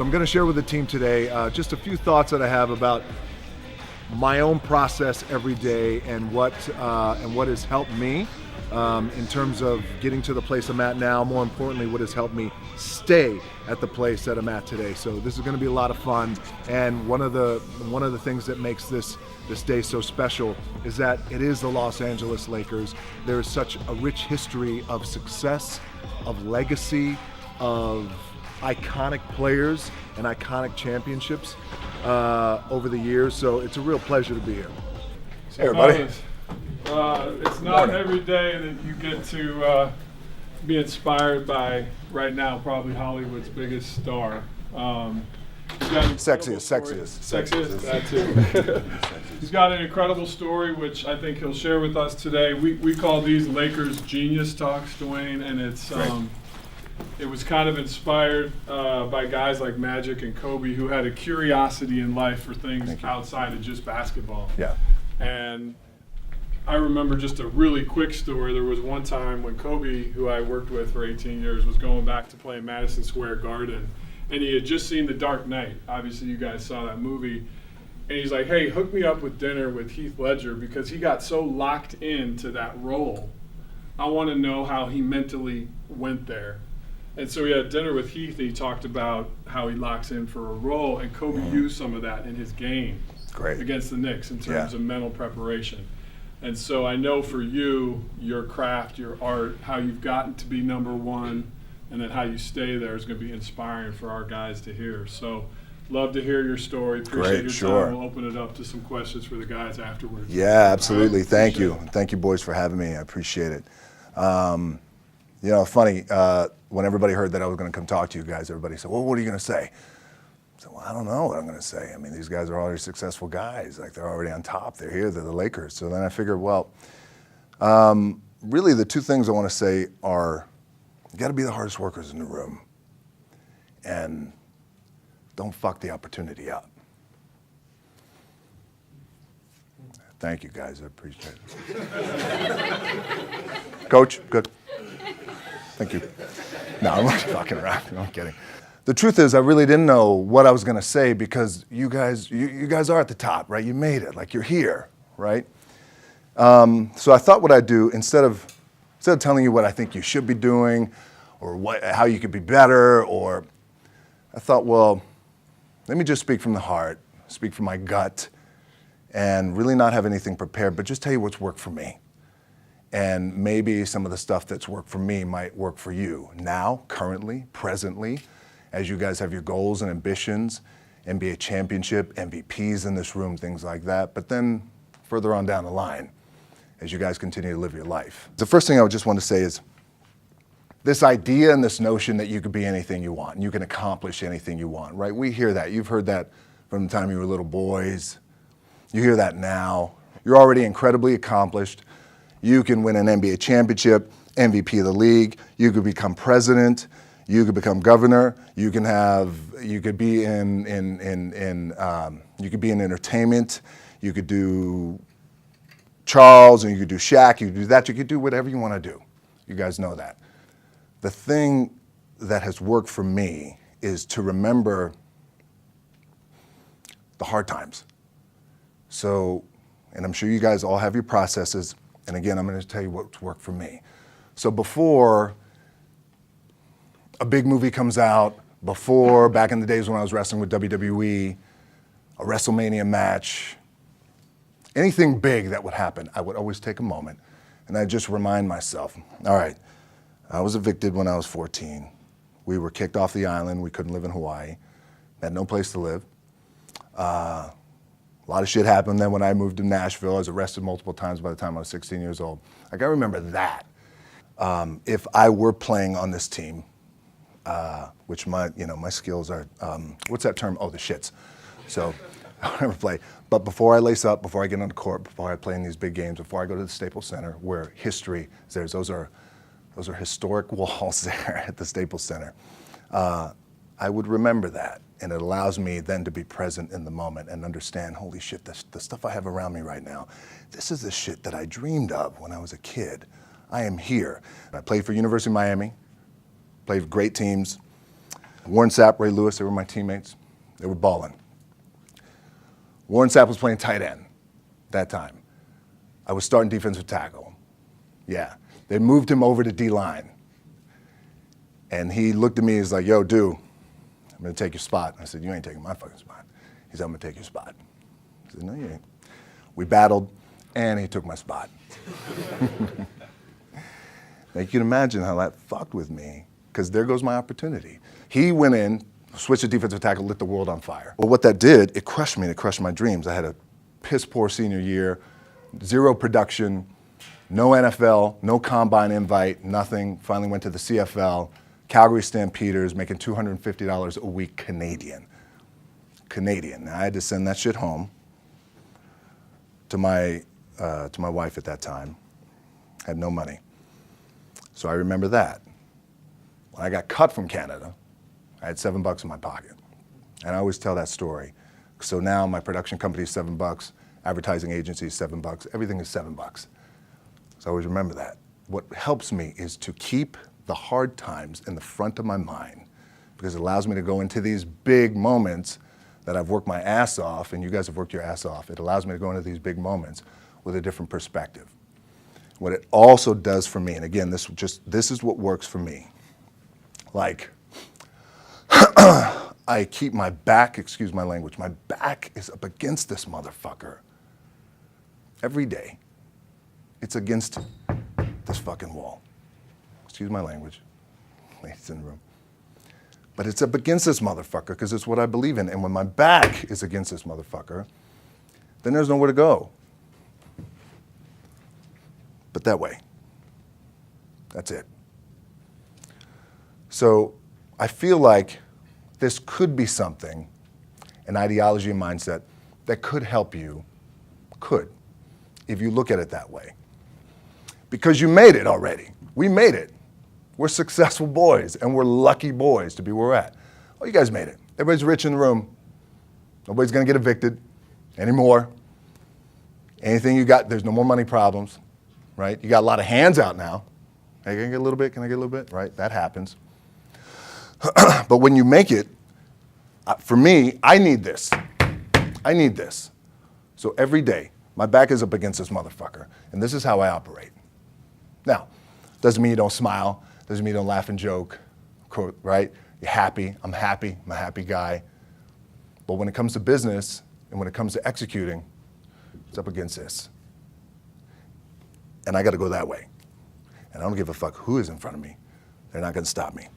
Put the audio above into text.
I'm going to share with the team today just a few thoughts that I have about my own process every day and what has helped me in terms of getting to the place I'm at now. More importantly, what has helped me stay at the place that I'm at today. So this is going to be a lot of fun. And one of the things that makes this day so special is that it is the Los Angeles Lakers. There is such a rich history of success, of legacy, of iconic players and iconic championships over the years. So it's a real pleasure to be here. Hey, everybody. It's not every day that you get to be inspired by, right now, probably Hollywood's biggest star. Sexiest, that too. He's got an incredible story, which I think he'll share with us today. We call these Lakers Genius Talks, Dwayne, and it's it was kind of inspired by guys like Magic and Kobe, who had a curiosity in life for things outside of just basketball. Yeah. And I remember just a really quick story. There was one time when Kobe, who I worked with for 18 years, was going back to play Madison Square Garden, and he had just seen The Dark Knight. Obviously, you guys saw that movie. And he's like, hey, hook me up with dinner with Heath Ledger, because he got so locked into that role. I want to know how he mentally went there. And so he had dinner with Heath, and he talked about how he locks in for a role, and Kobe used some of that in his game against the Knicks in terms of mental preparation. And so I know for you, your craft, your art, how you've gotten to be number one, and then how you stay there is going to be inspiring for our guys to hear. So love to hear your story. Appreciate your time. We'll open it up to some questions for the guys afterwards. Yeah, absolutely. Right? Thank you. Thank you, boys, for having me. I appreciate it. You know, funny, when everybody heard that I was going to come talk to you guys, everybody said, well, what are you going to say? I said, well, I don't know what I'm going to say. I mean, these guys are already successful guys. Like, they're already on top. They're here. They're the Lakers. So then I figured, well, really the two things I want to say are, you got to be the hardest workers in the room, and don't fuck the opportunity up. Thank you, guys. I appreciate it. Coach, good. Thank you. No, I'm not fucking around. No, I'm kidding. The truth is, I really didn't know what I was going to say, because you guys are at the top, right? You made it. Like, you're here, right? So I thought what I'd do, instead of telling you what I think you should be doing, or how you could be better, or I thought, well, let me just speak from the heart, speak from my gut, and really not have anything prepared, but just tell you what's worked for me. And maybe some of the stuff that's worked for me might work for you now, currently, presently, as you guys have your goals and ambitions, NBA championship, MVPs in this room, things like that. But then further on down the line, as you guys continue to live your life. The first thing I would just want to say is this idea and this notion that you could be anything you want, and you can accomplish anything you want, right? We hear that. You've heard that from the time you were little boys. You hear that now. You're already incredibly accomplished. You can win an NBA championship, MVP of the league. You could become president. You could become governor. You could be in entertainment. You could do Charles, and you could do Shaq. You could do that. You could do whatever you want to do. You guys know that. The thing that has worked for me is to remember the hard times. So, and I'm sure you guys all have your processes. And again, I'm going to tell you what's worked for me. So before a big movie comes out, before, back in the days when I was wrestling with WWE, a WrestleMania match, anything big that would happen, I would always take a moment and I'd just remind myself, all right, I was evicted when I was 14. We were kicked off the island. We couldn't live in Hawaii. Had no place to live. A lot of shit happened then when I moved to Nashville. I was arrested multiple times by the time I was 16 years old. Like, I remember that. If I were playing on this team, which my skills are, what's that term? Oh, the shits. So I never play. But before I lace up, before I get on the court, before I play in these big games, before I go to the Staples Center, where history is there, those are historic walls there at the Staples Center. I would remember that, and it allows me then to be present in the moment and understand, holy shit, the stuff I have around me right now, this is the shit that I dreamed of when I was a kid. I am here. I played for University of Miami, played for great teams, Warren Sapp, Ray Lewis, they were my teammates. They were balling. Warren Sapp was playing tight end that time. I was starting defensive tackle. Yeah. They moved him over to D-line. And he looked at me, he's like, yo, dude, I'm going to take your spot. I said, you ain't taking my fucking spot. He said, I'm going to take your spot. I said, no, you ain't. We battled, and he took my spot. Now, you can imagine how that fucked with me, because there goes my opportunity. He went in, switched to defensive tackle, lit the world on fire. Well, what that did, it crushed me, and it crushed my dreams. I had a piss-poor senior year, zero production, no NFL, no combine invite, nothing. Finally went to the CFL, Calgary Stampeders, making $250 a week Canadian. Now, I had to send that shit home to my wife at that time. Had no money. So I remember that. When I got cut from Canada, I had $7 in my pocket. And I always tell that story. So now my production company is $7, advertising agency is $7, everything is $7. So I always remember that. What helps me is to keep the hard times in the front of my mind, because it allows me to go into these big moments that I've worked my ass off, and you guys have worked your ass off. It allows me to go into these big moments with a different perspective. What it also does for me, and again, this is what works for me. Like, I keep my back, excuse my language, my back is up against this motherfucker. Every day, it's against this fucking wall. Excuse my language, ladies in the room. But it's up against this motherfucker because it's what I believe in. And when my back is against this motherfucker, then there's nowhere to go. But that way. That's it. So I feel like this could be something, an ideology and mindset, that could help you, if you look at it that way. Because you made it already. We made it. We're successful boys, and we're lucky boys to be where we're at. Oh, you guys made it. Everybody's rich in the room. Nobody's going to get evicted anymore. Anything you got, there's no more money problems, right? You got a lot of hands out now. Hey, can I get a little bit? Can I get a little bit? Right? That happens. But when you make it, for me, I need this. I need this. So every day, my back is up against this motherfucker, and this is how I operate. Now, doesn't mean you don't smile. Doesn't mean you don't laugh and joke, right? You're happy. I'm a happy guy. But when it comes to business and when it comes to executing, it's up against this. And I got to go that way. And I don't give a fuck who is in front of me. They're not going to stop me.